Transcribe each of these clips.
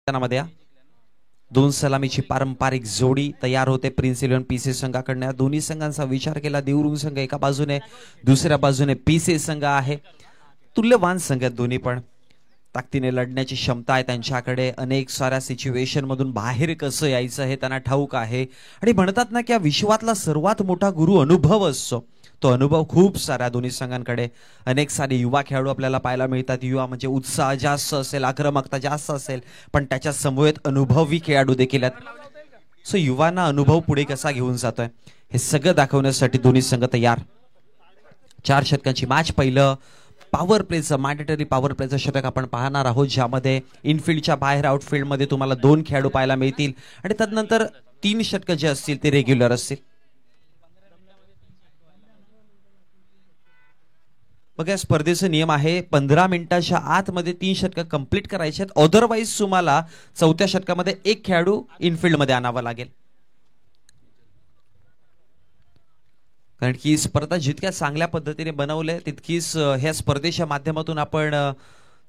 मैदानामध्ये दोन सलामीची पारंपरिक जोडी तयार होते प्रिन्स 11 पीसी संघाकडून। दोन्ही संघांचा विचार केला देवरुंग संघ एका बाजूने, दुसऱ्या बाजूने पीसी संघ आहे। तुल्यवान संघ दोन्ही पण ताकदीने लढण्याची क्षमता आहे त्यांच्याकडे। अनेक साऱ्या सिच्युएशन मधून बाहेर कसं यायचं हे त्यांना ठाऊक आहे। आणि म्हणतात ना की या विश्वातला सर्वात मोठा गुरु अनुभव असतो। तो अनुभव खूप साऱ्या दोन्ही संघांकडे अनेक सारे युवा खेळाडू आपल्याला पाहायला मिळतात। युवा म्हणजे उत्साह जास्त असेल, आक्रमकता जास्त असेल, पण त्याच्या समवेत अनुभवी खेळाडू देखील आहेत। सो युवांना अनुभव पुढे कसा घेऊन जातोय हे सगळं दाखवण्यासाठी दोन्ही संघ तयार। 4 षटकांची मॅच। पहिलं पॉवर प्लेचं मॅन्डेटरी पॉवर प्लेचं षटक आपण पाहणार आहोत, ज्यामध्ये इनफिल्डच्या बाहेर आउटफील्ड मध्ये तुम्हाला 2 खेळाडू पाहायला मिळतील आणि त्यानंतर 3 षटक जे असतील ते रेग्युलर असतील। बघा स्पर्धेचा नियम आहे 15 मिनिटाच्या आतमध्ये 3 षटक कंप्लीट करायचे आहेत। अदरवाइज तुम्हाला चौथ्या षटकामध्ये 1 खेळाडू इनफिल्ड मध्ये आणावा लागेल। कारण की स्पर्धा जितक्या चांगल्या पद्धतीने बनवले तितकीच ह्या स्पर्धेच्या माध्यमातून आपण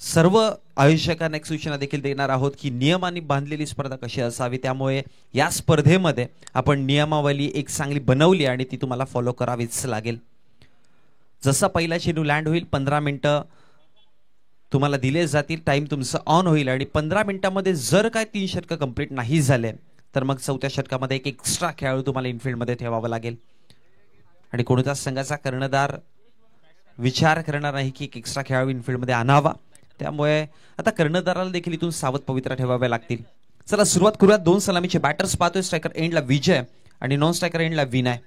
सर्व आयोजकांना एक सूचना देखील देणार आहोत की नियमांनी बांधलेली स्पर्धा कशी असावी। त्यामुळे या स्पर्धेमध्ये आपण नियमावली एक चांगली बनवली आणि ती तुम्हाला फॉलो करावीच लागेल। जसा पहिला चेंडू लँड होईल 15 मिनिटं तुम्हाला दिले जातील, टाइम तुमचा ऑन होईल आणि 15 मिनिटांमध्ये जर काय 3 षटक कंप्लीट नाही झाले तर मग चौथ्या षटकामध्ये एक एक्स्ट्रा खेळाडू तुम्हाला इनफिल्ड मध्ये ठेवावा लागेल। आणि कोणत्याच संघाचा कर्णधार विचार करणार नाही की एक एक्स्ट्रा खेळाडू इनफिल्ड मध्ये आणावा। त्यामुळे आता कर्णधाराला देखील इथून सावध पवित्रा ठेवावे लागतील। चला सुरुवात करूयात। 2 सलामीचे बॅटर्स पाहतोय। स्ट्रायकर एंडला विजय आणि नॉन स्ट्रायकर एंडला विनय।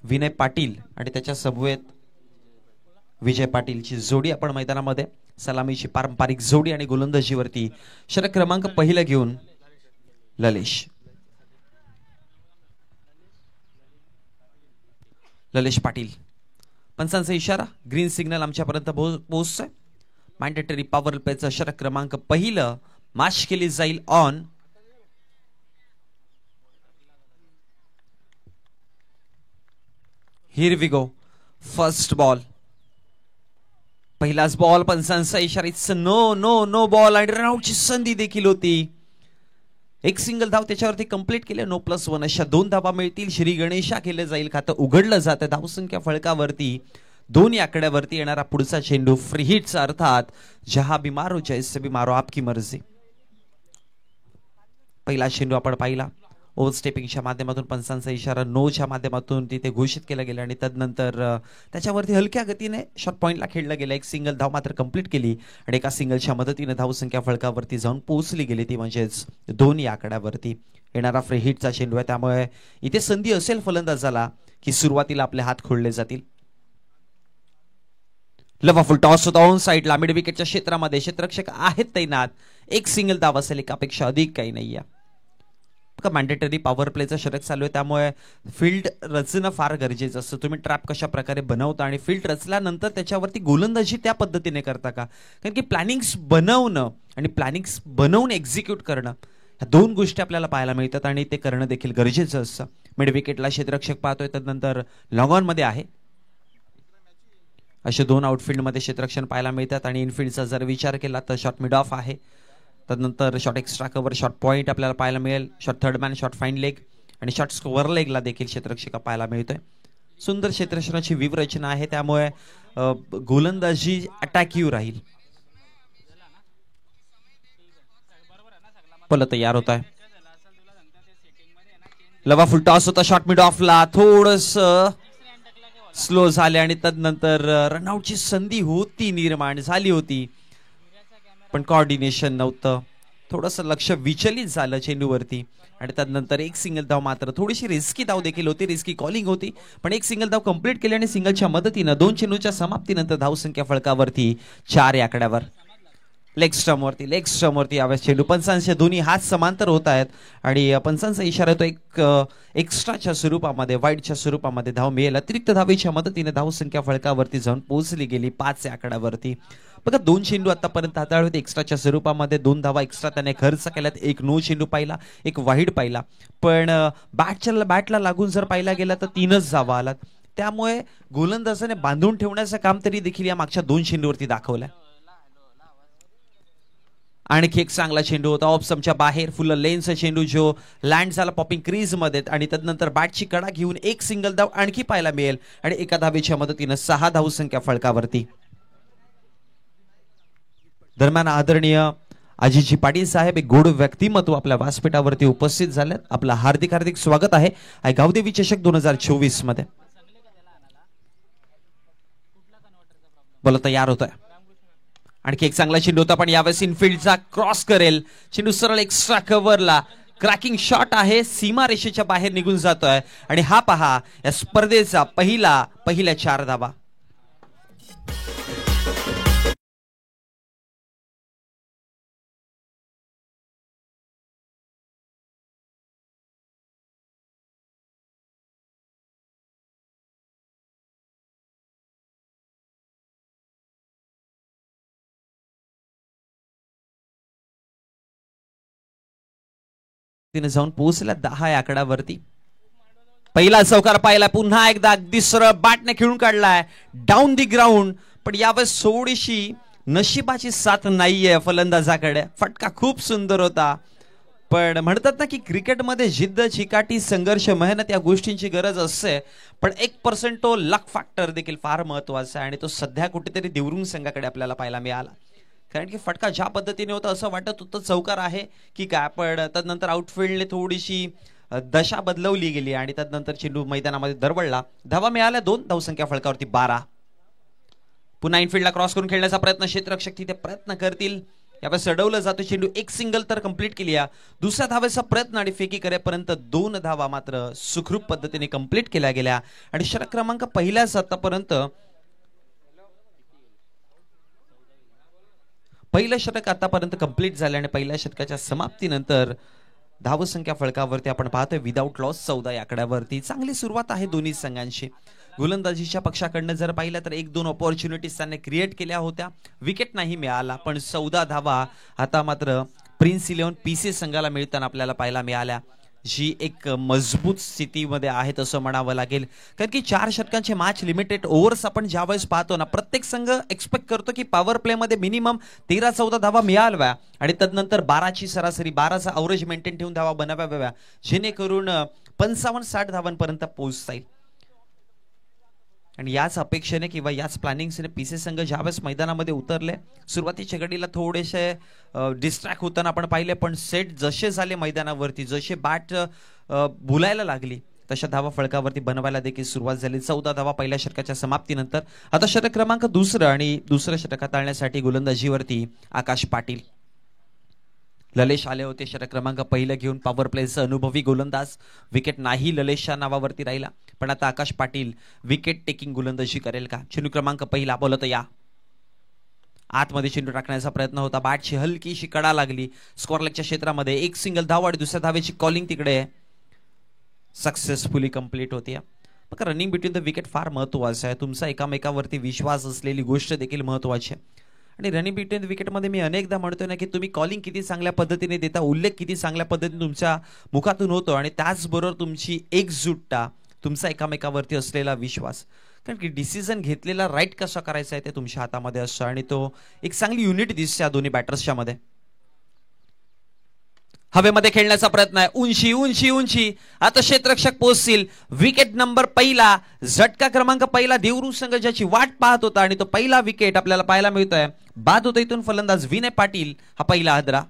विनय पाटील आणि त्याच्या समवेत विजय पाटीलची जोडी आपण मैदानामध्ये। सलामीची पारंपरिक जोडी आणि गोलंदाजीवरती षटक क्रमांक पहिला घेऊन ललेश पाटील। पंचांचा इशारा, ग्रीन सिग्नल आमच्यापर्यंत पोहोचतोय। मॅन्डेटरी पॉवर प्लेचं षटक क्रमांक पहिलं मॅच केली जाईल on. Here we go. First ball, पहिलाच बॉल, पंचांचा इशारा, it's no no no ball आणि रनआउटची संधी देखील होती। एक सिंगल धाव त्याच्यावरती कंप्लीट केले। नो +1 अशा 2 धावा मिळतील। श्री गणेशा केले जाईल, खातं उघडलं जातं। धावसंख्या फळकावरती 2 या आकड्यावरती येणारा पुढचा चेंडू फ्री हिटचा, अर्थात जहा भी मारो जैसे भी मारो आपकी मर्जी। पहिला चेंडू आपण पाहिला ओव्हर स्टेपिंगच्या माध्यमातून पंचांचा इशारा नोच्या माध्यमातून तिथे घोषित केला गेला आणि त्यानंतर त्याच्यावरती हलक्या गतीने शॉट पॉइंटला खेळला गेला। एक सिंगल धाव मात्र कंप्लीट केली आणि एका सिंगलच्या मदतीने धावसंख्या फळकावरती जाऊन पोहोचली गेली, ती म्हणजेच 2 या आकड्यावरती येणारा फ्री हिटचा चेंडू आहे। त्यामुळे इथे संधी असेल फलंदाजाला की सुरुवातीला आपले हात खोलले जातील। लवाफुल टॉस होता ऑन साइडला, मिड विकेटच्या क्षेत्रामध्ये क्षेत्ररक्षक आहेत तैनात। एक सिंगल धाव असेल, एकापेक्षा अधिक काही नाहीये। मॅन्डेटरी पॉवर प्लेचं षटक चालू आहे, त्यामुळे फील्ड रचणं फार गरजेचं असतं। तुम्ही ट्रॅप कशा प्रकारे बनवता आणि फील्ड रचल्यानंतर त्याच्यावरती गोलंदाजी त्या पद्धतीने करता का, कारण की प्लॅनिंग्स बनवणं आणि प्लॅनिंग्स बनवून एक्झिक्यूट करणं ह्या 2 गोष्टी आपल्याला पाहायला मिळतात आणि ते करणं देखील गरजेचं असतं। मिड विकेटला क्षेत्ररक्षक पाहतोय, त्यानंतर लॉंग ऑन मध्ये आहे। असे 2 आउटफील्ड मध्ये क्षेत्ररक्षण पाहायला मिळतात आणि इनफिल्डचा जर विचार केला तर शॉट मिड ऑफ आहे। त्यानंतर shot extra cover, shot point आपल्याला पाहायला मिळेल। Shot third man, shot fine leg आणि शॉट स्कोअर लेगला देखील क्षेत्ररक्षक पाहायला मिळतोय। सुंदर क्षेत्ररक्षणाची व्यूहरचना आहे, त्यामुळे गोलंदाजी अटॅकिव्ह राहील। पल तयार होत आहे। लवाफुल टॉस होता, शॉट मिड ऑफला थोडस स्लो झाले आणि त्यानंतर रनआउटची संधी होती, निर्माण झाली होती, पण कोऑर्डिनेशन नव्हतं। थोडंसं लक्ष विचलित झालं चेंडूवरती आणि त्यानंतर एक सिंगल धाव, मात्र थोडीशी रिस्की धाव देखील होती, रिस्की कॉलिंग होती, पण एक सिंगल धाव कंप्लीट केली आणि सिंगलच्या मदतीनं 2 चेंडूच्या समाप्तीनंतर धावसंख्या फळकावरती 4 या आकड्यावर। लेग स्टंपवरती यावेळेस चेंडू। पंचांचे दोन्ही हात समांतर होत आहेत आणि पंचांचा इशारा तो एक एक्स्ट्राच्या स्वरूपामध्ये, वाईडच्या स्वरूपामध्ये धाव मिळेल। अतिरिक्त धावेच्या मदतीने धावसंख्या फळकावरती जाऊन पोहोचली गेली 5 या आकड्यावरती। बघा 2 चेंडू आतापर्यंत हाताळले होते एक्स्ट्राच्या स्वरूपामध्ये, 2 धावा एक्स्ट्रा त्याने खर्च केल्यात। एक नो चेंडू पाहिला, एक वाईड पाहिला, पण बॅटला लागून जर पाहिला गेला तर 3च धावा आलात। त्यामुळे गोलंदाजाने बांधून ठेवण्याचं काम तरी देखील या मागच्या 2 चेंडूवरती दाखवलंय. आणखी एक चांगला चेंडू होता ऑफ स्टंपच्या बाहेर, फुल लेनचा चेंडू जो लँड झाला पॉपिंग क्रीज मध्ये आणि त्यानंतर बॅटची कडा घेऊन एक सिंगल धाव आणखी पाहायला मिळेल आणि एका धावेच्या मदतीने 6 धावसंख्या फलकावरती. दरम्यान आदरणीय अजितजी पाटील साहेब एक गोड व्यक्तिमत्व आपल्या व्यासपीठावरती उपस्थित झालेत. आपलं हार्दिक हार्दिक स्वागत आहे गावदेवी चषक 2024 मध्ये. बोला तयार होत आहे. आणखी एक चांगला चेंडू होता पण यावेळेस इनफिल्डचा क्रॉस करेल चेंडू सरळ एक्स्ट्रा कव्हरला. क्रॅकिंग शॉट आहे, सीमारेषेच्या बाहेर निघून जातोय आणि हा पहा या स्पर्धेचा पहिल्या 4 धावा. तिने जाऊन पोहोचला 10 या आकड्यावरती. पहिला चौकार पाहिला, पुन्हा एकदा अगदी सरळ बॅटने खेळून काढलाय डाऊन दी ग्राउंड. पण यावेळेस थोडीशी नशिबाची साथ नाहीये फलंदाजाकडे. फटका खूप सुंदर होता पण म्हणतात ना की क्रिकेटमध्ये जिद्द, चिकाटी, संघर्ष, मेहनत या गोष्टींची गरज असते पण 1% तो लक फॅक्टर देखील फार महत्वाचा आहे आणि तो सध्या कुठेतरी देवरुंग संघाकडे आपल्याला पाहायला मिळाला. कारण की फटका ज्या पद्धतीने होता असं वाटत होतं चौकार आहे की काय, पण त्यानंतर आउटफील्डने थोडीशी दशा बदलवली गेली आणि त्यानंतर चेंडू मैदानामध्ये दरवळला. धावा मिळाल्या 2 धावसंख्या फलकावरती 12. पुन्हा इनफिल्डला क्रॉस करून खेळण्याचा प्रयत्न क्षेत्ररक्षक तिथे प्रयत्न करतील. यावेळेस अडवलं जातो चेंडू, एक सिंगल तर कंप्लीट केली. दुसऱ्या धावेचा प्रयत्न आणि फेकी करेपर्यंत 2 धावा मात्र सुखरूप पद्धतीने कंप्लीट केल्या गेल्या आणि षटक क्रमांक पहिल्याच आतापर्यंत पहिलं षटक आतापर्यंत कंप्लीट झालं आणि पहिल्या षटकाच्या समाप्तीनंतर धावसंख्या फलकावरती आपण पाहतोय विदाउट लॉस 14 या आकड्यावरती. चांगली सुरुवात आहे दोन्ही संघांची. गोलंदाजीच्या पक्षाकडनं जर पाहिलं तर 1-2 ऑपॉर्च्युनिटीज त्यांनी क्रिएट केल्या होत्या, विकेट नाही मिळाला पण 14 धावा आता मात्र प्रिन्स 11 पीसी संघाला मिळताना आपल्याला पाहायला मिळाल्या, जी एक मजबूत स्थितीमध्ये आहेत असं म्हणावं लागेल. कारण की 4 षटकांचे मॅच लिमिटेड ओव्हर्स आपण ज्यावेळेस पाहतो ना, प्रत्येक संघ एक्सपेक्ट करतो की पॉवर प्ले मध्ये मिनिमम 13-14 धावा मिळाव्या आणि त्यानंतर 12ची सरासरी 12चा अवरेज मेंटेन ठेवून धावा बनवाव्या जेणेकरून 55-60 धावांपर्यंत पोहोचता येईल. आणि याच अपेक्षेने किंवा याच प्लॅनिंगने पीसी संघ ज्यावेळेस मैदानामध्ये उतरले सुरुवातीच्या घडीला थोडेसे डिस्ट्रॅक्ट होताना आपण पाहिले पण सेट जसे झाले मैदानावरती, जसे बॅट बोलायला लागली तशा धावा फळकावरती बनवायला देखील सुरुवात झाली. 14 धावा पहिल्या षटकाच्या समाप्तीनंतर. आता षटक क्रमांक 2 आणि दुसरं षटक हाताळण्यासाठी गोलंदाजीवरती आकाश पाटील. ललेश आले होते षटक क्रमांक पहिलं घेऊन, पॉवर प्लेचा अनुभवी गोलंदाज. विकेट नाही ललेशच्या नावावरती राहिला पण आता आकाश पाटील विकेट टेकिंग गोलंदाजी करेल का? चेंडू क्रमांक पहिला बोलत या आतमध्ये चेंडू टाकण्याचा प्रयत्न होता, बॅटची हलकीशी कडा लागली स्कॉरलेगच्या क्षेत्रामध्ये. एक सिंगल धाव आणि दुसऱ्या धावेची कॉलिंग तिकडे सक्सेसफुली कंप्लीट होती. मग रनिंग बिटवीन द विकेट फार महत्वाचं आहे. तुमचा एकामेकावरती विश्वास असलेली गोष्ट देखील महत्वाची आहे आणि रनिंग बिटवीन द विकेटमध्ये मी अनेकदा म्हणतोय ना की तुम्ही कॉलिंग किती चांगल्या पद्धतीने देता, उल्लेख किती चांगल्या पद्धतीने तुमच्या मुखातून होतो आणि त्याचबरोबर तुमची एकजुटता, तुमचा एकामेकावरती असलेला विश्वास. कारण की डिसिजन घेतलेला राईट कसा करायचा आहे ते तुमच्या हातामध्ये असतं आणि तो एक चांगली युनिट दिसते या दोन्ही बॅटर्सच्या मध्ये. हवेमध्ये खेळण्याचा प्रयत्न आहे, उंची उंची उंची. आता क्षेत्ररक्षक पोहोचतील. विकेट नंबर पहिला, झटका क्रमांक पहिला देवरुंग संघ ज्याची वाट पाहत होता आणि तो पहिला विकेट आपल्याला पाहायला मिळतोय. बाद होतो इथून फलंदाज विनय पाटील, हा पहिला हादरा.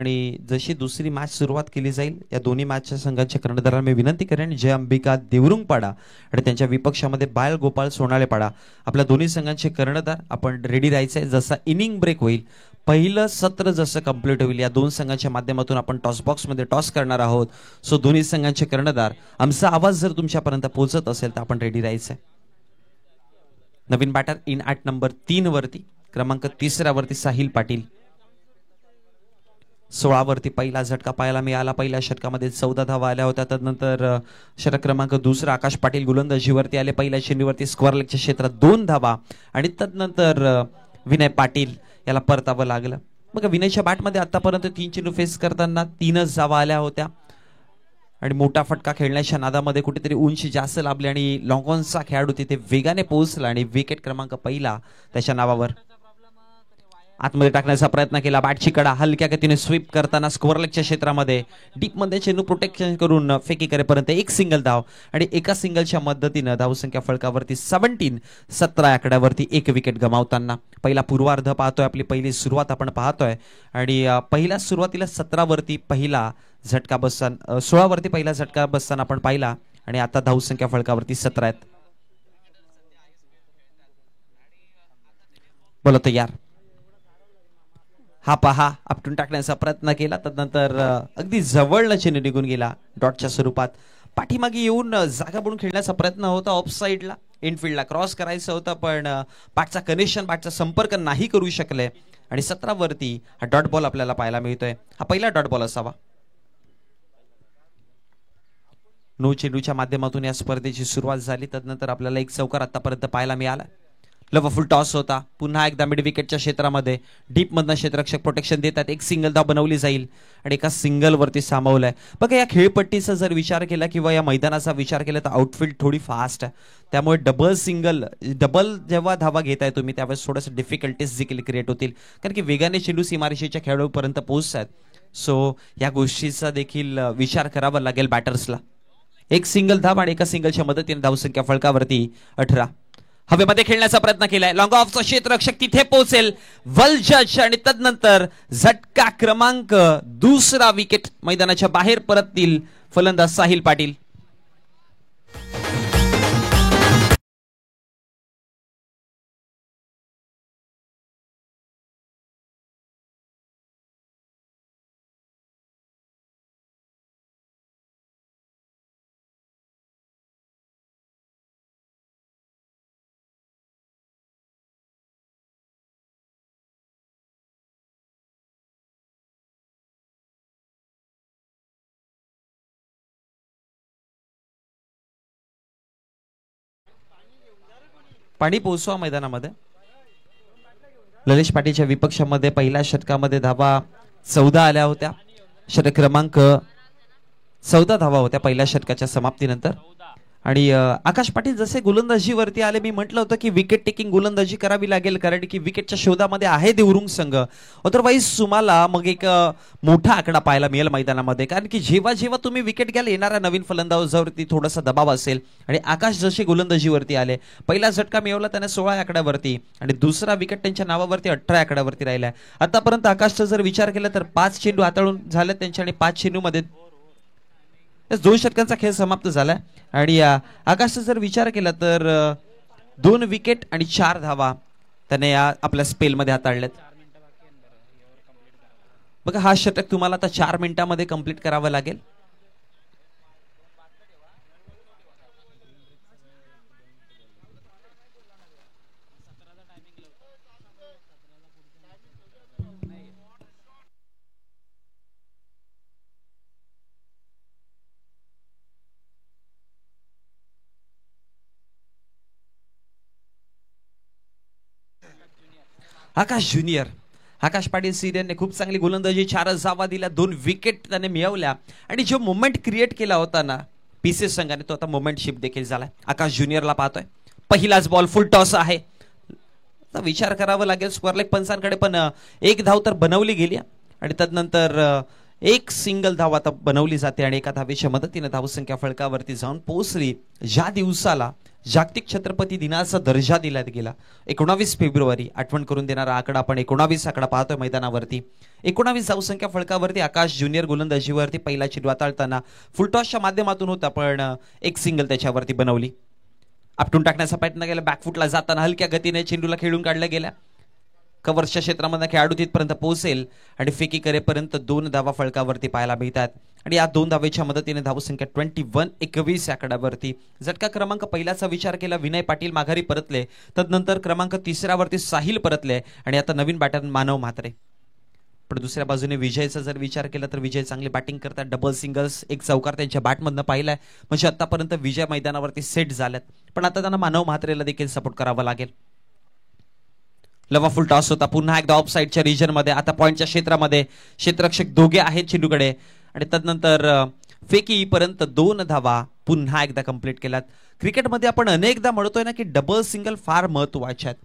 आणि जशी दुसरी मॅच सुरुवात केली जाईल या दोन्ही मॅचच्या संघांच्या कर्णधारांना मी विनंती करेन जय अंबिका देवरुंगपाडा आणि त्यांच्या विपक्षामध्ये बायल गोपाळ सोनाळेपाडा आपल्या दोन्ही संघांचे कर्णधार आपण रेडी राहायचंय. जसा इनिंग ब्रेक होईल पहिलं सत्र जसं कंप्लीट होईल या दोन संघांच्या माध्यमातून आपण टॉस बॉक्स मध्ये टॉस करणार आहोत. सो दोन्ही संघांचे कर्णधार आमचा आवाज जर तुमच्यापर्यंत पोहोचत असेल तर आपण रेडी राहायचंय. नवीन बॅटर इन ॲट नंबर 3 वरती क्रमांक 3 वरती साहिल पाटील. 16 वरती पहिला झटका पाहायला मिळाला. पहिल्या षटकामध्ये 14 धावा आल्या होत्या. त्यानंतर षटक क्रमांक 2 आकाश पाटील गोलंदाजीवरती आले. पहिल्या चेंडूवरती स्क्वेअर लेगच्या क्षेत्रात 2 धावा आणि त्यानंतर विनय पाटील याला परतावं लागलं. बघा विनयच्या बॅटमध्ये आतापर्यंत 3 चेंडू फेस करताना 3च धावा आल्या होत्या आणि मोठा फटका खेळण्याच्या नादामध्ये कुठेतरी उंची जास्त लाभली आणि लॉंगॉनचा खेळाडू तिथे वेगाने पोहोचला आणि विकेट क्रमांक पहिला त्याच्या नावावर आतमध्ये टाकण्याचा प्रयत्न केला. बॅटची कडा हलक्या गतीने स्वीप करताना स्क्वेअर लेगच्या क्षेत्रामध्ये डीप मध्ये चेंडू प्रोटेक्शन करून फेकी करेपर्यंत एक सिंगल धाव आणि एका सिंगलच्या मदतीने धावसंख्या फलकावरती 17 आकड्यावरती एक विकेट गमावताना पहिला पूर्वार्ध पाहतोय. आपली पहिली सुरुवात आपण पाहतोय आणि पहिल्या सुरुवातीला 17 वरती पहिला झटका बसताना 16 वरती पहिला झटका बसताना आपण पाहिला आणि आता धावसंख्या फलकावरती 17 आहेत. बोला तयार. हा पहा आपटून टाकण्याचा प्रयत्न केला. त्यानंतर अगदी जवळनं चेंडू निघून गेला डॉटच्या स्वरूपात. पाठीमागे येऊन जागा बनवून खेळण्याचा प्रयत्न होता. ऑफ साईडला इनफिल्डला क्रॉस करायचं होतं पण बॅटचा कनेक्शन बॅटचा संपर्क नाही करू शकले आणि 17 वरती हा डॉट बॉल आपल्याला पाहायला मिळतोय. हा पहिला डॉट बॉल असावा. 9 चेंडूच्या माध्यमातून या स्पर्धेची सुरुवात झाली. त्यानंतर आपल्याला एक चौकार आतापर्यंत पाहायला मिळाला. लवफुल टॉस होता. पुन्हा एकदा मिड विकेटच्या क्षेत्रामध्ये डीप मधनं क्षेत्ररक्षक प्रोटेक्शन देतात. एक सिंगल धाव बनवली जाईल आणि एका सिंगल वरती सामावलाय. बघा या खेळपट्टीचा जर विचार केला किंवा या मैदानाचा विचार केला तर आउटफील्ड थोडी फास्ट आहे. त्यामुळे डबल जेव्हा धावा घेताय तुम्ही त्यावेळेस थोडंसं डिफिकल्टीज देखील क्रिएट होतील कारण की वेगाने चेंडू सीमारेषेच्या खेळाडूपर्यंत पोहोचतात. सो या गोष्टीचा देखील विचार करावा लागेल बॅटर्सला. एक सिंगल धाव आणि एका सिंगलच्या मदतीने धावसंख्या फलकावरती 18. हवेमध्ये खेळण्याचा प्रयत्न केलाय. लॉंग ऑफचा क्षेत्ररक्षक तिथे पोहोचेल. वल जज आणि तदनंतर झटका क्रमांक 2 विकेट मैदानाच्या बाहेर परततील फलंदाज साहिल पाटील. पाणी पोहोचवा मैदानामध्ये. ललेश पाटीलच्या विपक्षामध्ये पहिल्या षटकामध्ये धावा 14 आल्या होत्या. षटक क्रमांक 14 धावा होत्या पहिल्या षटकाच्या समाप्तीनंतर आणि आकाश पाटील जसे गोलंदाजीवरती आले मी म्हटलं होतं की विकेट टेकिंग गोलंदाजी करावी लागेल कारण की विकेटच्या शोधामध्ये आहे देवरुंग संघ. अदरवाईज तुम्हाला मग एक मोठा आकडा पाहायला मिळेल मैदानामध्ये कारण की जेव्हा जेव्हा तुम्ही विकेट घ्याल येणाऱ्या नवीन फलंदाजावरती थोडासा दबाव असेल आणि आकाश जसे गोलंदाजीवरती आले पहिला झटका मिळवला त्याने 16 आकड्यावरती आणि दुसरा विकेट त्यांच्या नावावरती 18 आकड्यावरती राहिलाय. आतापर्यंत आकाशचा जर विचार केला तर 5 चेंडू हाताळून झाले त्यांच्या आणि 5 चेंडूमध्ये 2 षटकांचा खेळ समाप्त झालाय आणि आकाशचा जर विचार केला तर 2 विकेट आणि 4 धावा त्याने या आपल्या स्पेलमध्ये हाताळल्यात. बघा हा षटक तुम्हाला आता 4 मिनिटांमध्ये कंप्लीट करावं लागेल. आकाश ज्युनियर आकाश पाटील सिरियनने खूप चांगली गोलंदाजी 4 धावा दिल्या 2 विकेट त्याने मिळवल्या आणि जो मोमेंट क्रिएट केला होता ना पीसीएस संघाने तो आता मोमेंट शिफ्ट देखील झालाय. आकाश ज्युनियरला पाहतोय. पहिलाच बॉल फुल टॉस आहे. विचार करावा लागेल स्क्वेअर लेग पंचांकडे पण एक धाव तर बनवली गेली आणि त्यानंतर एक सिंगल धाव आता बनवली जाते आणि एका धावेच्या मदतीने धावसंख्या फलकावरती जाऊन पोहोचली. ज्या दिवसाला जागतिक छत्रपती दिनाचा दर्जा दिला गेला. 19 फेब्रुवारी आठवण करून देणारा आकडा आपण 19 आकडा पाहतोय मैदानावरती. 19 धावसंख्या फलकावरती आकाश ज्युनियर गोलंदाजीवरती पहिला चेंडू हाताळताना फुलटॉसच्या माध्यमातून होता, पण एक सिंगल त्याच्यावरती बनवली. आपटून टाकण्याचा प्रयत्न केला, बॅकफुटला जाताना हलक्या गतीने चेंडूला खेळून काढला गेला. कव्हरच्या क्षेत्रामध्ये खेळाडू तिथपर्यंत पोहोचेल आणि फेकी करेपर्यंत 2 धावा फलकावरती पाहायला मिळतात. आणि या 2 धावेच्या मदतीने धावसंख्या 21 आकड्यावरती. झटका क्रमांक पहिल्याचा विचार केला, विनय पाटील माघारी परतले. तदनंतर क्रमांक 3 वरती साहिल परतले आणि आता नवीन बॅटर मानव म्हात्रे. पण दुसऱ्या बाजूने विजयचा जर विचार केला तर विजय चांगली बॅटिंग करतात. डबल सिंगल्स, एक चौकार त्यांच्या बॅटमधनं पाहिलाय. म्हणजे आतापर्यंत विजय मैदानावरती सेट झाल्यात, पण आता त्यांना मानव म्हात्रेला देखील सपोर्ट करावा लागेल. लवा फुल टॉस होता पुन्हा एकदा ऑफ साइडच्या रिजन मध्ये. आता पॉइंटच्या क्षेत्रामध्ये क्षेत्ररक्षक दोघे आहेत चेंडूकडे आणि तदनंतर फेकी पर्यंत 2 धावा पुन्हा एकदा कंप्लीट केल्यात. क्रिकेटमध्ये आपण अनेकदा म्हणतोय ना की डबल सिंगल फार महत्वाचे आहेत,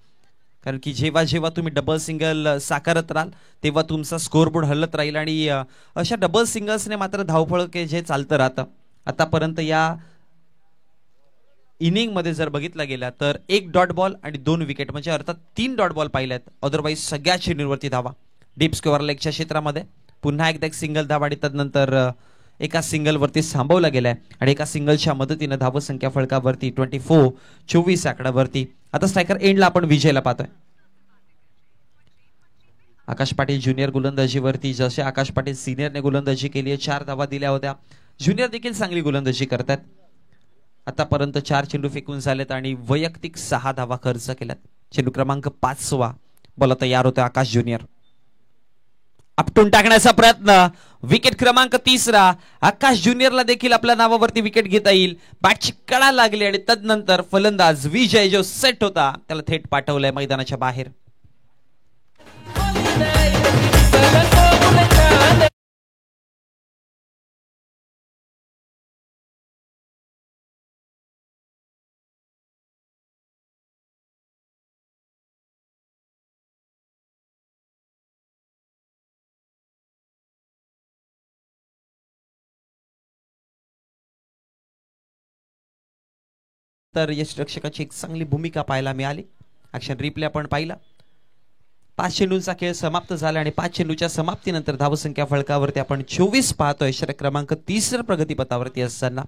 कारण की जेव्हा जेव्हा तुम्ही डबल सिंगल साकारत राहाल तेव्हा तुमचा स्कोरबोर्ड हलत राहील. आणि अशा डबल सिंगल्सने मात्र धावफळ जे चालतं राहतं. आतापर्यंत या इनिंग मध्ये जर बघितला गेला तर 1 डॉट बॉल आणि 2 विकेट, म्हणजे अर्थात 3 डॉट बॉल पाहिल्यात. अदरवाईज सगळ्या चेंडूंवरती धावा. डीप स्क्वेअर लेगच्या क्षेत्रामध्ये पुन्हा एकदा एक सिंगल धावा आणि तदनंतर एका सिंगलवरती थांबवला गेलाय आणि एका सिंगलच्या मदतीने धावसंख्या फलकावरती 24 आकड्यावरती. आता स्ट्रायकर एंडला आपण विजयला पाहतोय. आकाश पाटील ज्युनियर गोलंदाजीवरती. जसे आकाश पाटील सिनियरने गोलंदाजी केली आहे, 4 धावा दिल्या होत्या. ज्युनियर देखील चांगली गोलंदाजी करतात. आतापर्यंत 4 चेंडू फेकून झालेत आणि वैयक्तिक 6 धावा खर्च केल्यात. चेंडू क्रमांक 5 बोला तयार होते आकाश ज्युनियर. आपटून टाकण्याचा प्रयत्न, विकेट क्रमांक 3. आकाश ज्युनियरला देखील आपल्या नावावरती विकेट घेता येईल. बॅटची कडा लागली आणि तदनंतर फलंदाज विजय जो सेट होता त्याला थेट पाठवलंय मैदानाच्या बाहेर. तर यष्टिरक्षकाची एक चांगली भूमिका पाहायला मिळाली. ऍक्शन रिप्ले आपण पाहिला. 5 चेंडूंचा खेळ समाप्त झाला आणि 5 चेंडूच्या समाप्तीनंतर धावसंख्या फलकावरती आपण 24 पाहतोय. षटक क्रमांक 30 प्रगतीपथावरती असताना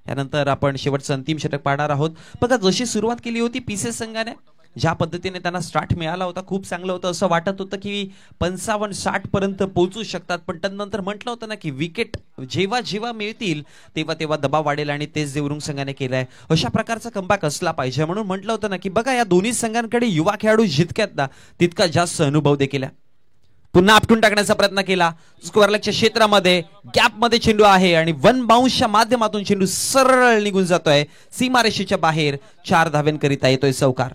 यानंतर आपण शेवटचं अंतिम षटक पाहणार आहोत. बघा जशी सुरुवात केली होती पीसीए संघाने, ज्या पद्धतीने त्यांना स्टार्ट मिळाला होता खूप चांगलं होतं. असं वाटत होतं की 55-60 पर्यंत पोहोचू शकतात, पण त्यानंतर म्हटलं होतं ना की विकेट जेव्हा जेव्हा मिळतील तेव्हा तेव्हा दबाव वाढेल आणि तेच देवरुंग संघाने केलंय. अशा प्रकारचा कमबॅक असला पाहिजे म्हणून म्हटलं होतं ना की बघा या दोन्ही संघांकडे युवा खेळाडू जितक्यात ना तितका जास्त अनुभव देखील आहे. पुन्हा आपटून टाकण्याचा प्रयत्न केला. स्क्वेअर लेगच्या क्षेत्रामध्ये गॅप मध्ये चेंडू आहे आणि 1 बाउन्सच्या माध्यमातून चेंडू सरळ निघून जातोय सीमारेषेच्या बाहेर. 4 धाव्यांकरिता येतोय चौकार.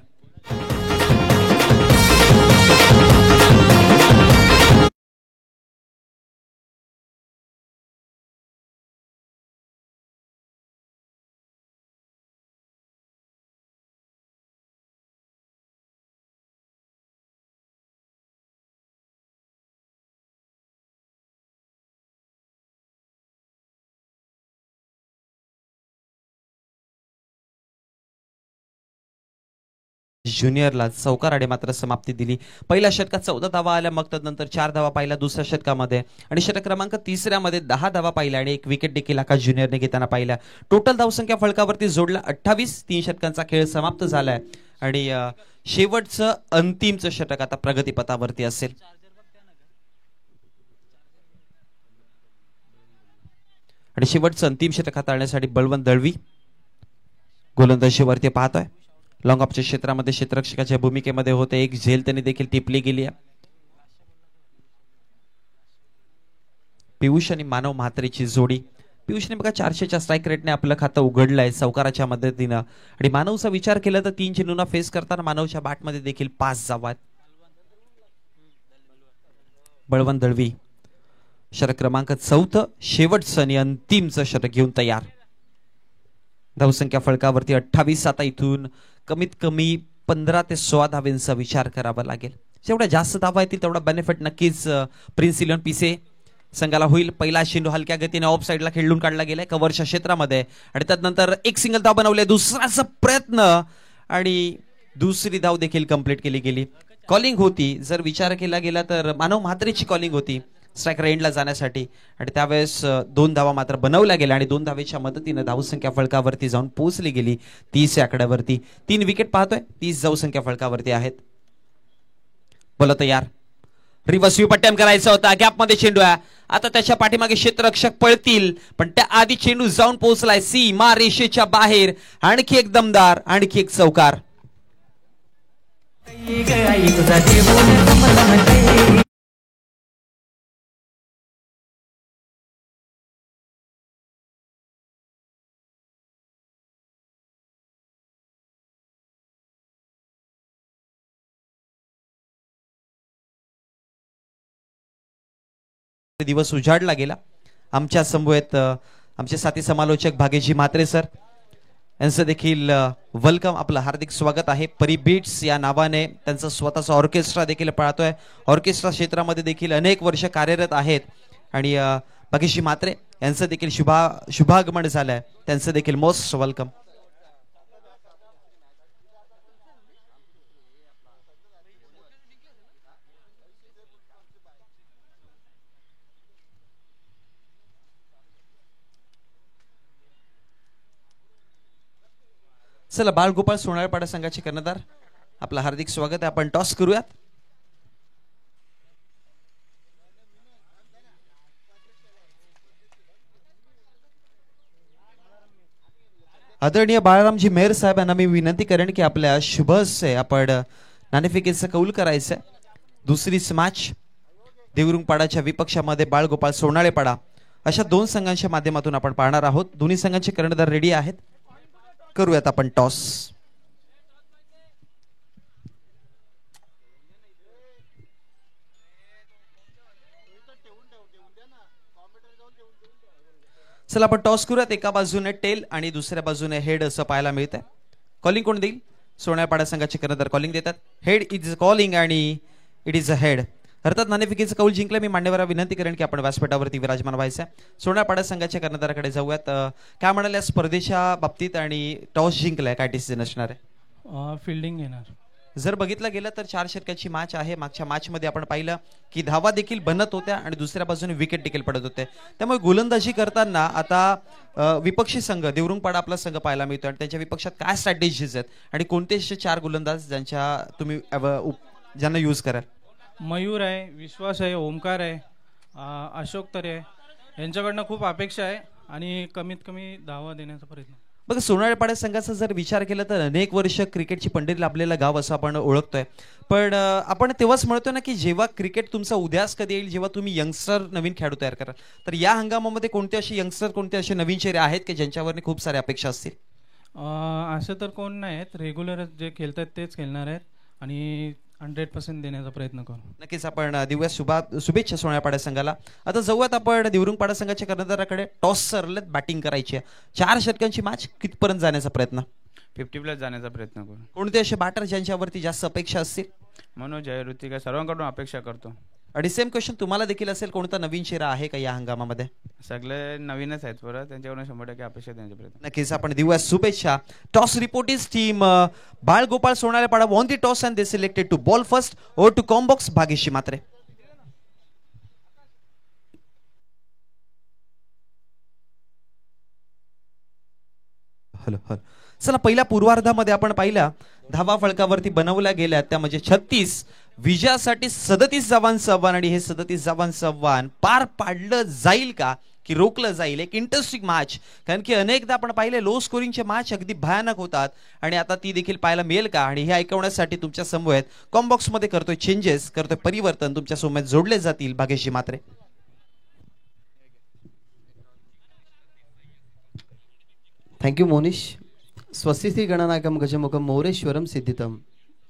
ज्युनियरला चौकार मात्र समाप्ती दिली. पहिल्या षटकात 14 धावा आल्या, मग त्यानंतर 4 धावा पाहिल्या दुसऱ्या षटकामध्ये आणि षटक क्रमांक 3 मध्ये 10 धावा पाहिल्या आणि 1 विकेट देखील आकाश ज्युनियरने घेताना पाहिल्या. टोटल धावसंख्या फलकावरती जोडला 28. 3 षटकांचा खेळ समाप्त झालाय आणि शेवटचं अंतिमचं षटक आता प्रगतीपथावरती असेल. आणि शेवटचं अंतिम षटक हाताळण्यासाठी बळवंत दळवी गोलंदाजीवरती पाहतोय. लॉंग ऑफच्या क्षेत्रामध्ये क्षेत्ररक्षकाच्या भूमिकेमध्ये होते. एक झेल त्यांनी देखील टिपली गेली आहे. पियुष आणि मानव म्हात्रेची जोडी. पियुषने बघा 400च्या स्ट्राईक रेटने आपलं खातं उघडलंय चौकाराच्या मदतीनं आणि मानवचा विचार केला तर 3 चेंडूंना फेस करताना मानवच्या बॅटमध्ये देखील 5 धावा. बळवंत दळवी षटक क्रमांक 4 शेवटचं आणि अंतिमचं षटक घेऊन तयार. धावसंख्या फलकावरती 28. आता इथून कमीत कमी 15 ते 16 धावांचा विचार करावा लागेल. जेवढ्या जास्त धावा येतील तेवढा बेनिफिट नक्कीच प्रिन्स इलेव्हन पीसीए संघाला होईल. पहिला चेंडू हलक्या गतीने ऑफ साईडला खेळून काढला गेलाय कव्हरच्या क्षेत्रामध्ये आणि त्यानंतर एक सिंगल धाव बनवले. दुसराचा प्रयत्न आणि दुसरी धाव देखील कंप्लीट केली गेली. कॉलिंग होती, जर विचार केला गेला तर मानव म्हात्रेची कॉलिंग होती स्ट्रायकर एंडला जाण्यासाठी आणि त्यावेळेस 2 धावा मात्र बनवल्या गेल्या आणि 2 धावेच्या मदतीने धावसंख्या फलकावरती जाऊन पोहोचली गेली 30 या आकड्यावरती. 3 विकेट पाहतोय, 30 धावसंख्या फलकावरती आहेत. बोला तयार. रिव्हर्स स्वीप अटेम्प्ट करायचा होता. गॅपमध्ये चेंडू आहे. आता त्याच्या पाठीमागे क्षेत्ररक्षक पळतील पण त्या आधी चेंडू जाऊन पोहोचलाय सीमा रेषेच्या बाहेर. आणखी एक दमदार, आणखी एक चौकार. दिवस उजाडला गेला. आमच्या समवेत आमचे साथी समालोचक भाग्यजी म्हात्रे सर यांचं देखील वेलकम, आपलं हार्दिक स्वागत आहे. परी बीट्स या नावाने त्यांचा स्वतःचा ऑर्केस्ट्रा देखील पाळतोय. ऑर्केस्ट्रा क्षेत्रामध्ये देखील अनेक वर्ष कार्यरत आहेत आणि भाग्यजी म्हात्रे यांचं देखील शुभागमन झालंय. त्यांचं देखील मोस्ट वेलकम. चला बाळगोपाळ सोनाळपाडा संघाचे कर्णधार आपलं हार्दिक स्वागत आहे. आपण टॉस करूयात. आदरणीय बाळारामजी मेहर साहेबांना मी विनंती करेन की आपल्या शुभ हस्ते आपण नाणेफेकीचं कौल करायचंय. दुसरीच मॅच देवरुंगपाडाच्या विपक्षामध्ये बाळगोपाळ सोनाळेपाडा अशा 2 संघांच्या माध्यमातून आपण पाहणार आहोत. दोन्ही संघांचे कर्णधार रेडी आहेत. करूयात आपण टॉस. चला आपण टॉस करूयात. एका बाजूने टेल आणि दुसऱ्या बाजूने हेड असं पाहायला मिळत आहे. कॉलिंग कोण देईल? सोनाळपाडा संघाचे कर्णधार कॉलिंग देतात. हेड इज कॉलिंग आणि इट इज अ हेड. अर्थात नाणेफेकीचं कौल जिंकलं. मी मान्यवरांना विनंती करेन की आपण व्यासपीठावरती विराजमान व्हायचं आहे. सोनाळपाडा संघाच्या कर्णधाराकडे जाऊयात. काय म्हणाल या स्पर्धेच्या बाबतीत आणि टॉस जिंकलाय, काय डिसिजन असणार आहे? फिल्डिंग घेणार. जर बघितलं गेलं तर 4 षटकांची मॅच आहे. मागच्या मॅच मध्ये आपण पाहिलं की धावा देखील बनत होत्या आणि दुसऱ्या बाजूने विकेट देखील पडत होते. त्यामुळे गोलंदाजी करताना आता विपक्षी संघ देवरुंगपाडा आपला संघ पाहायला मिळतो आणि त्यांच्या विपक्षात काय स्ट्रॅटेजीज आहेत आणि कोणते असे 4 गोलंदाज ज्यांच्या तुम्ही ज्यांना यूज कराल? मयूर आहे, विश्वास आहे, ओमकार आहे, अशोक तरे आहे. यांच्याकडनं खूप अपेक्षा आहे आणि कमीत कमी धावा देण्याचा प्रयत्न. बघा सोनाळपाडा संघाचा जर विचार केला तर अनेक वर्ष क्रिकेटची पंढरी लाभलेलं गाव असं आपण ओळखतोय. पण आपण तेव्हाच म्हणतो ना की जेव्हा क्रिकेट तुमचा उद्यास कधी येईल, जेव्हा तुम्ही यंगस्टर नवीन खेळाडू तयार कराल. तर या हंगामामध्ये कोणते असे यंगस्टर, कोणते असे नवीन चेहरे आहेत की ज्यांच्यावर खूप साऱ्या अपेक्षा असतील? असं तर कोण नाही आहेत. रेग्युलर जे खेळतात तेच खेळणार आहेत आणि 100% देण्याचा प्रयत्न करू. नक्कीच आपण देऊया शुभेच्छा सोनाळपाडा संघाला. आता जाऊयात आपण देवरुंगपाडा संघाच्या कर्णधाराकडे. टॉस सरलेत, बॅटिंग करायची आहे. 4 षटकांची मॅच, कितपर्यंत जाण्याचा प्रयत्न? 50+ जाण्याचा प्रयत्न करू. कोणते असे बॅटर ज्यांच्यावरती जास्त अपेक्षा असतील? मनोज आहे, ऋतिक आहे, सर्वांकडून अपेक्षा करतो. आणि सेम क्वेश्चन तुम्हाला देखील असेल, कोणता नवीन चेहरा आहे का या हंगामामध्ये? सगळे नवीनच आहेत, परत त्यांच्याकडून 100% अपेक्षा देण्याचा प्रयत्न. नक्कीच आपण देऊया शुभेच्छा. Toss report is team Balgopal Sonalepada won the toss and they selected to bowl first. Over to combox Bhagyashree Mhatre. Hello hello. चला पहिल्या पूर्वार्धामध्ये आपण पाहिल्या धावा फलकावरती बनवल्या गेल्या त्या म्हणजे 36. विजयासाठी 37 धावांचं आव्हान आणि हे 37 धावांचं आव्हान पार पाडलं जाईल का की रोखलं जाईल? एक इंटरेस्टिंग मॅच, कारण की अनेकदा आपण पाहिले लो स्कोरिंगचे मॅच अगदी भयानक होतात आणि आता ती देखील पाहायला मिळेल का? आणि हे ऐकवण्यासाठी तुमच्या समवेत कॉम्बॉक्स मध्ये करतोय चेंजेस, करतोय परिवर्तन, तुमच्या समवेत जोडले जातील भाग्यश्री म्हात्रे. थँक्यू मोनिश. स्वस्तिस्त्री गणनायकम गजमुखम मोरेश्वरम सिद्धितम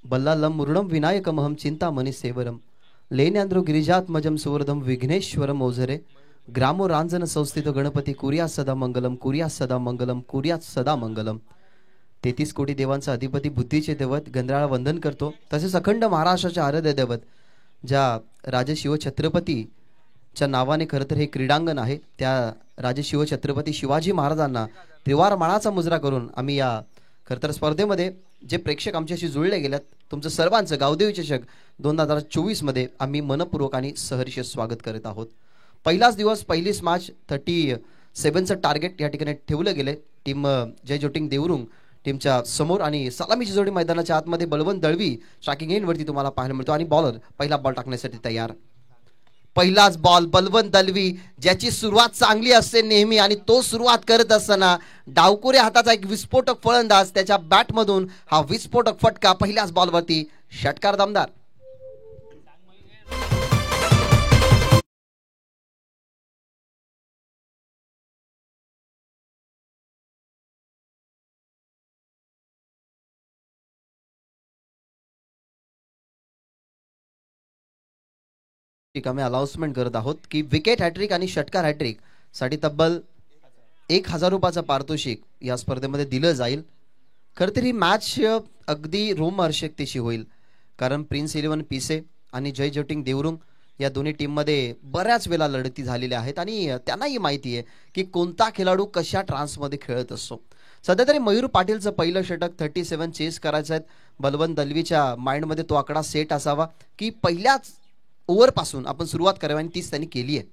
बल्लालम मुरुणम विनायकमहम चिंतामणि सेवरम लेन्यांद्रो गिरिजात्मजम सुवरदम विघ्नेश्वरम ओझरे ग्रामो रांजन संस्थित गणपती कुर्या सदा मंगलम, कुर्या सदा मंगलम, कुर्या सदा मंगलम. 33 कोटी देवांचा अधिपती, बुद्धीचे दैवत गंधराळा वंदन करतो. तसेच अखंड महाराष्ट्राचे आराध्य दैवत ज्या राजशिव छत्रपती च्या नावाने खरं तर हे क्रीडांगण आहे, त्या राजे शिवछत्रपती शिवाजी महाराजांना त्रिवार मानाचा मुजरा करून आम्ही या खरं तर स्पर्धेमध्ये जे प्रेक्षक आमच्याशी जुळले गेल्यात तुमचं सर्वांचं गावदेवी चषक 2024 मध्ये आम्ही मनपूर्वक आणि सहर्ष स्वागत करत आहोत. पहिलाच दिवस पहिलीच मॅच 37चं टार्गेट या ठिकाणी ठेवलं गेले. टीम जय जोटिंग देवरुंग टीमच्या समोर आणि सलामीची जोडी मैदानाच्या आतमध्ये बलवंत दळवी स्ट्रायकिंग एंडवरती तुम्हाला पाहायला मिळतो आणि बॉलर पहिला बॉल टाकण्यासाठी तयार. पहिलाच बॉल बलवंत दलवी ज्याची सुरुवात चांगली असते नेहमी आणि तो सुरुवात करत असताना डावकुरे हाताचा एक विस्फोटक फलंदाज त्याच्या बॅटमधून हा विस्फोटक फटका पहिल्याच बॉलवरती षटकार दमदार. आम्ही अनाउन्समेंट करत आहोत की विकेट हॅट्रिक आणि षटकार हॅट्रिक साठी तब्बल 1000 रुपयाचं पारितोषिक या स्पर्धेमध्ये दिलं जाईल. खरं तर ही मॅच अगदी रोमहर्षकतेची होईल कारण प्रिन्स 11 पिसे आणि जय जोटिंग देवरुंग या दोन्ही टीममध्ये बऱ्याच वेळा लढती झालेल्या आहेत आणि त्यांनाही माहिती आहे की कोणता खेळाडू कशा ट्रान्समध्ये खेळत असतो. सध्या तरी मयूर पाटीलचं पहिलं षटक 37 चेस करायचं आहे. बलवंत दलवीच्या माइंडमध्ये तो आकडा सेट असावा की पहिल्याच ओव्हरपासून आपण सुरुवात करावी आणि तीच त्यांनी केली आहे.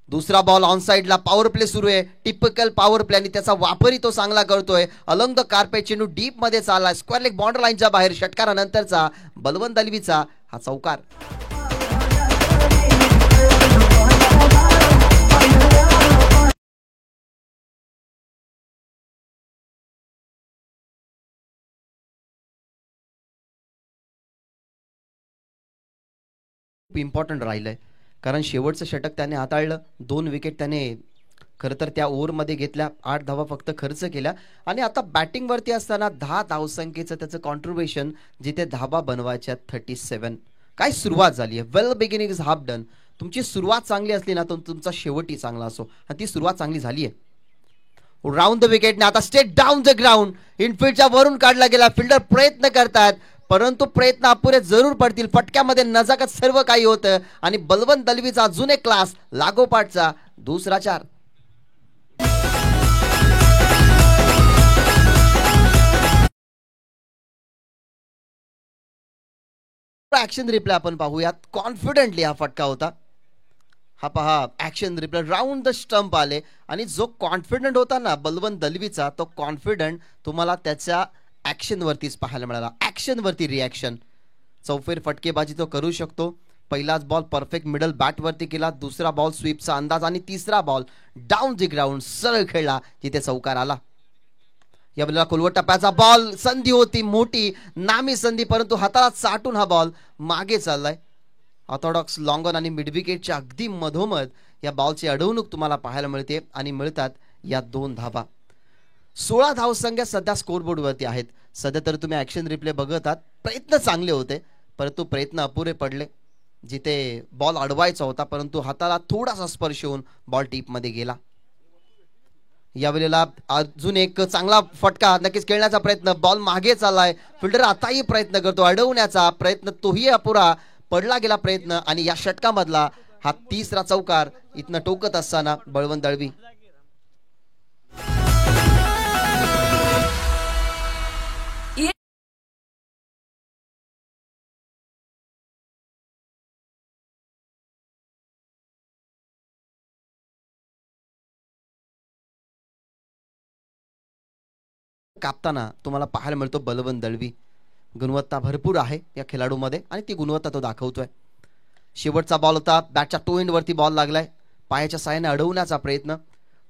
दुसरा बॉल ऑन साइडला पॉवर प्ले सुरू आहे. टिपिकल पॉवर प्ले आणि त्याचा वापरही तो चांगला करतोय. अलॉंग द कार्पेट चेंडू डीप मध्ये चाललाय. स्क्वेअर लेग बॉर्डर लाईनच्या बाहेर षटकारानंतरचा बलवंत दलवीचा हा चौकार. इम्पॉर्टंट राहिलंय कारण शेवटचं षटक त्याने हाताळलं. 2 विकेट त्याने खरं तर त्या ओव्हरमध्ये घेतल्या. 8 धावा फक्त खर्च केल्या आणि आता बॅटिंगवरती असताना 10 धावसंख्येचं त्याचं कॉन्ट्रीब्युशन जिथे धावा बनवायच्या 37. काय सुरुवात झाली आहे. वेल बिगिनिंग इज हाफ डन. तुमची सुरुवात चांगली असली ना तर तुमचा शेवटही चांगला असो आणि ती सुरुवात चांगली झाली आहे. राऊंड द विकेटने आता स्टेट डाऊन द ग्राउंड इनफिल्डच्या वरून काढला गेला. फिल्डर प्रयत्न करतात परंतु प्रयत्न अपुरे जरूर पडतील. फटक्यामध्ये नजाकत सर्व काही होतं आणि बलवंत दलवीचा अजून एक क्लास लागोपाठचा दुसरा 4. ऍक्शन रिप्ले आपण पाहूयात. कॉन्फिडेंटली हा फटका होता. हा पहा action replay round the stump आले आणि जो कॉन्फिडंट होता ना बलवंत दलवीचा तो कॉन्फिडंट तुम्हाला त्याच्या ऍक्शन वरतीच पाहायला मिळाला. ऍक्शन वरती रिॲक्शन. चौफेर फटकेबाजी तो करू शकतो. पहिलाच बॉल परफेक्ट मिडल बॅट वरती केला. दुसरा बॉल स्वीपचा अंदाज आणि तिसरा बॉल डाऊन द ग्राउंड सरळ खेळला जिथे चौकार आला. या बॉलला कोलवट टप्प्याचा बॉल संधी होती मोठी नामी संधी परंतु हाताला चाटून हा बॉल मागे चाललाय. ऑर्थोडॉक्स लॉंग ऑन आणि मिड विकेटच्या अगदी मधोमध या बॉलची अडवणूक तुम्हाला पाहायला मिळते आणि मिळतात या 2 धावा. 16 धावसंख्या सध्या स्कोरबोर्डवरती आहेत. सध्या तर तुम्ही ऍक्शन रिप्ले बघत आहात. प्रयत्न चांगले होते परंतु प्रयत्न अपुरे पडले. जिथे बॉल अडवायचा होता परंतु हाताला थोडासा स्पर्श होऊन बॉल टीपमध्ये गेला. यावेळेला अजून एक चांगला फटका नक्कीच खेळण्याचा प्रयत्न. बॉल मागे चाललाय. फिल्डर आताही प्रयत्न करतो अडवण्याचा प्रयत्न तोही अपुरा पडला गेला प्रयत्न आणि या षटकामधला हा तिसरा चौकार इथनं टोकत असताना बळवंत दळवी. कापताना तुम्हाला पाहायला मिळतो बलवंत दळवी. गुणवत्ता भरपूर आहे या खेळाडूमध्ये आणि ती गुणवत्ता तो दाखवतोय. शेवटचा बॉल होता. बॅटच्या टो एंड वरती बॉल लागलाय. पायाच्या साहाय्याने अडवण्याचा प्रयत्न.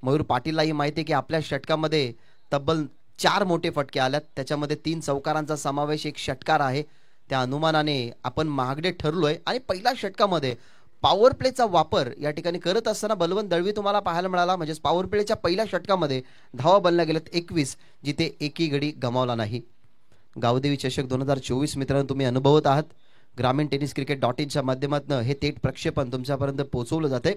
मयूर पाटीललाही माहिती आहे की आपल्या षटकामध्ये तब्बल 4 मोठे फटके आल्यात. त्याच्यामध्ये 3 चौकारांचा समावेश, 1 षटकार आहे. त्या अनुमानाने आपण महागडे ठरलोय आणि पहिल्या षटकामध्ये पॉवर प्लेचा वापर या ठिकाणी करत असताना बलवंत दळवी तुम्हाला पाहायला मिळाला. म्हणजे पॉवर प्लेच्या पहिल्या षटकामध्ये धावा बनल्या गेल्यात 21 जिथे एकही गडी गमावला नाही. गावदेवी चषक 2024 मित्रांनो तुम्ही अनुभवत आहात. ग्रामीण टेनिस क्रिकेट .in माध्यमातून हे थेट प्रक्षेपण तुमच्यापर्यंत पोहोचवलं जाते.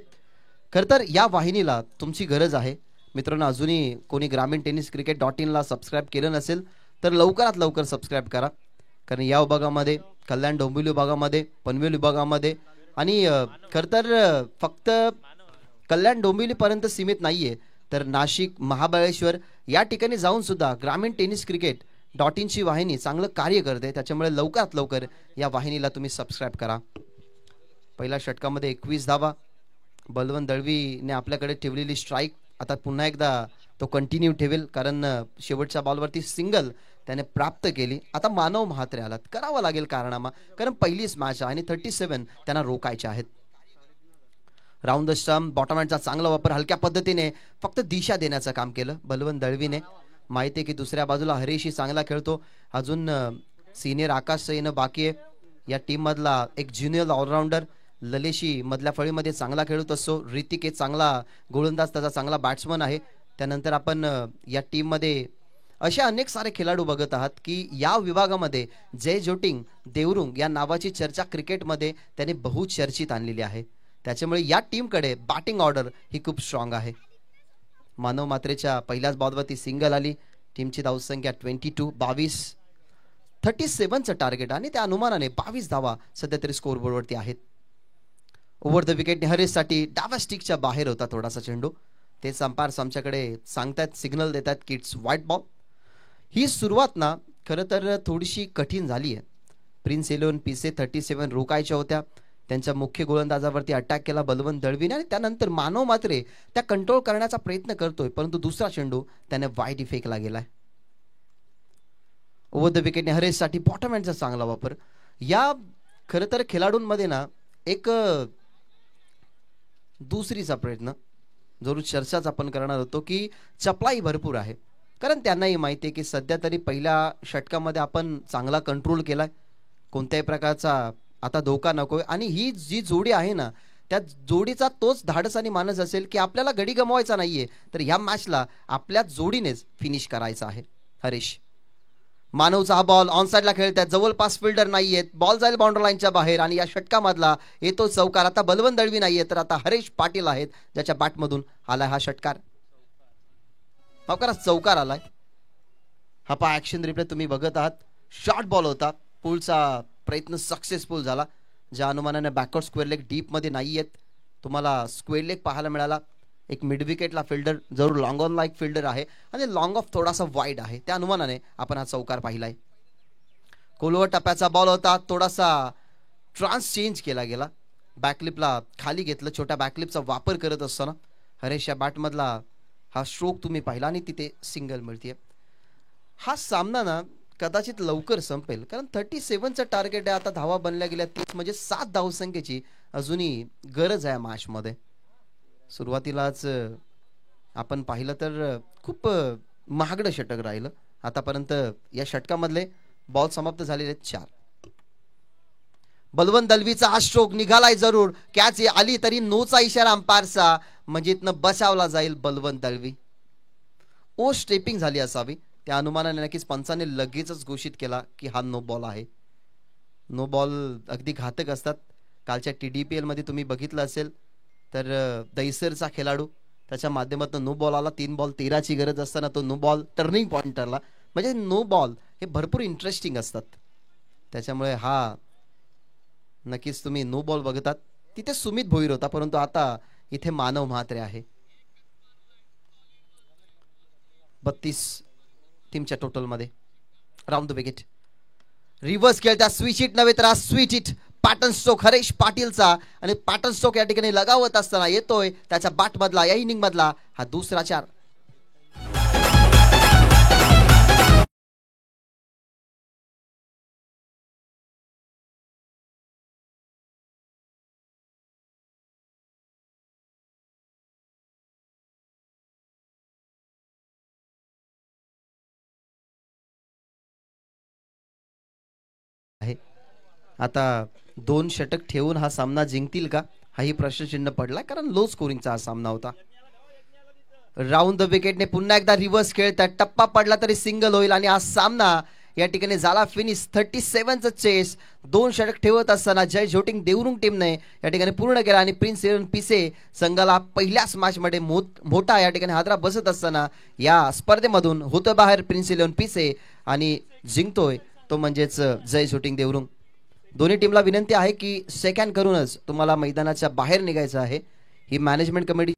खरं तर या वाहिनीला तुमची गरज आहे मित्रांनो. अजूनही कोणी ग्रामीण टेनिस क्रिकेट .in सबस्क्राईब केलं नसेल तर लवकरात लवकर सबस्क्राईब करा. कारण या विभागामध्ये कल्याण डोंबिवली विभागामध्ये पनवेल विभागामध्ये आणि खर तर फक्त कल्याण डोंबिवलीपर्यंत सीमित नाहीये, तर नाशिक, महाबळेश्वर या ठिकाणी जाऊन सुद्धा ग्रामीण टेनिस क्रिकेट .inची वाहिनी चांगलं कार्य करते. त्याच्यामुळे लवकरात लवकर या वाहिनीला तुम्ही सबस्क्राईब करा. पहिल्या षटकामध्ये 21 धावा बलवंत दळवीने आपल्याकडे ठेवलेली स्ट्राईक आता पुन्हा एकदा तो कंटिन्यू ठेवेल, कारण शेवटच्या बॉलवरती सिंगल त्याने प्राप्त केली. आता मानव म्हात्रे आला, करावा लागेल कारनामा, कारण पहिलीच मॅच आहे आणि 37 त्यांना रोखायचे आहेत. राऊंड द स्टंप बॉटमहँडचा चांगला वापर, हलक्या पद्धतीने फक्त दिशा देण्याचं काम केलं बलवंत दळवीने. माहिती आहे की दुसऱ्या बाजूला हरीशही चांगला खेळतो, अजून सिनियर आकाश येणं बाकी आहे. या टीम मधला एक ज्युनियर ऑलराऊंडर ललेशी मधल्या फळीमध्ये चांगला खेळत असतो. ऋतिक एक चांगला गोलंदाज, त्याचा चांगला बॅट्समन आहे. त्यानंतर आपण या टीम मध्ये असे अनेक सारे खेळाडू बघत आहात की या विभागामध्ये जय जोटिंग देवरुंग या नावाची चर्चा क्रिकेटमध्ये त्याने बहुचर्चित आणलेली आहे. त्याच्यामुळे या टीमकडे बॅटिंग ऑर्डर ही खूप स्ट्रॉंग आहे. मानव मात्रेच्या पहिल्याच बॉलवरती सिंगल आली. टीमची धावसंख्या 22 37चं टार्गेट आणि त्या अनुमानाने 22 धावा सध्या तरी स्कोरबोर्डवरती आहेत. ओव्हर द विकेटने हरेससाठी डाव्या स्टिकच्या बाहेर होता थोडासा चेंडू. तेच अंपायर्स आमच्याकडे सांगतात, सिग्नल देतात की इट्स व्हाईट बॉल. ही सुरुवात ना खरं तर थोडीशी कठीण झाली आहे. प्रिन्स 11 पीसे 37 रोखायच्या होत्या. त्यांच्या मुख्य गोलंदाजावरती अटॅक केला बलवंत दळवीने आणि त्यानंतर मानव मात्रे त्या कंट्रोल करण्याचा प्रयत्न करतोय, परंतु दुसरा चेंडू त्याने वाईड फेकला गेलाय. ओव्हर द विकेटने हरेससाठी बॉटम हँडचा चांगला वापर. या खरं तर खेळाडूंमध्ये ना एक दुसरीचा प्रयत्न जरूर चर्चाच आपण करणार होतो की चपलाई भरपूर आहे, कारण त्यांनाही माहिती आहे की सध्या तरी पहिल्या षटकामध्ये आपण चांगला कंट्रोल केलाय, कोणत्याही प्रकारचा आता धोका नकोय. आणि ही जी जोडी आहे ना त्या जोडीचा तोच धाडस आणि मानस असेल की आपल्याला गडी गमवायचा नाहीये, तर ह्या मॅचला आपल्या जोडीनेच फिनिश करायचा आहे. हरीश मानवचा हा बॉल ऑन साइडला खेळतात, जवळपास फिल्डर नाहीयेत, बॉल जाईल बाउंड्री लाईनच्या बाहेर आणि या षटकामधला येतो चौकार. आता बलवंत दळवी नाहीये, तर आता हरीश पाटील आहेत ज्याच्या बॅटमधून आलाय हा षटकार. चौकार आलाय. हा पा ऍक्शन रिप्ले तुम्ही बघत आहात. शॉर्ट बॉल होता, पुलचा प्रयत्न सक्सेसफुल झाला. ज्या अनुमानाने बॅकवर्ड स्क्वेअर लेग डीप मध्ये नाहीयेत, तुम्हाला स्क्वेअर लेग पाहायला मिळाला. एक मिड विकेटला फिल्डर जरूर लॉंग ऑन लाईक फिल्डर आहे आणि लॉंग ऑफ थोडासा वाईड आहे, त्या अनुमानाने आपण हा चौकार पाहिलाय. कोलवर टप्प्याचा बॉल होता, थोडासा ट्रान्स चेंज केला गेला, बॅकलिपला खाली घेतलं. छोट्या बॅकलिपचा वापर करत असताना हरेश या बॅटमधला हा स्ट्रोक तुम्ही पाहिला आणि तिथे सिंगल मिळते. हा सामना ना कदाचित लवकर संपेल, कारण 37चं टार्गेट आहे. आता धावा बनल्या गेल्या तीच, म्हणजे 7 धावसंख्येची अजूनही गरज आहे मॅच मध्ये. सुरुवातीलाच आपण पाहिलं तर खूप महागडं षटक राहिलं. आतापर्यंत या षटकामधले बॉल समाप्त झालेले आहेत 4. बलवंत दळवीचा हा स्ट्रोक निघालाय जरूर, कॅच आली तरी नोचा इशारा अंपायरचा, म्हणजे इथनं बचावला जाईल बलवंत दळवी. ओ स्टेपिंग झाली असावी, त्या अनुमानाने नक्कीच पंचाने लगेचच घोषित केला की हा नो बॉल आहे. नो बॉल अगदी घातक असतात. कालच्या TDPL मध्ये तुम्ही बघितलं असेल तर दैसरचा खेळाडू त्याच्या माध्यमातून नो बॉल आला. 3 बॉल 13ची गरज असताना तो नो बॉल टर्निंग पॉइंट ठरला. म्हणजे नो बॉल हे भरपूर इंटरेस्टिंग असतात, त्याच्यामुळे हा नक्कीच तुम्ही नो बॉल बघतात. तिथे सुमित भोईर होता, परंतु आता इथे मानव म्हात्रे आहे. 32 टीमच्या टोटल मध्ये. राऊंड द विकेट रिव्हर्स खेळता, स्विच हिट नव्हे तर sweet hit pattern stroke Haresh पाटीलचा. आणि पॅटर्न स्ट्रोक या ठिकाणी लगावत असताना येतोय त्याच्या बॅट मधला, या इनिंग मधला हा दुसरा 4. आता 2 षटक ठेवून हा सामना जिंकतील का, हाही प्रश्नचिन्ह पडला, कारण लो स्कोरिंगचा हा सामना होता. राऊंड द विकेटने पुन्हा एकदा रिव्हर्स खेळतात, टप्पा पडला तरी सिंगल होईल आणि हा सामना या ठिकाणी झाला फिनिश. 37चं चेस 2 षटक ठेवत असताना जय जोटिंग देवरुंग टीमने या ठिकाणी पूर्ण केला आणि प्रिन्स 11 पीसे संघाला पहिल्याच मॅच मध्ये मोठा या ठिकाणी हादरा बसत असताना या स्पर्धेमधून होतं बाहेर प्रिन्स 11 पीसे आणि जिंकतोय तो म्हणजेच जय जोटिंग देवरुंग. दोन्ही टीमला विनंती आहे की सेकंड करूनच तुम्हाला मैदानाच्या बाहेर निघायचं आहे. ही मॅनेजमेंट कमिटी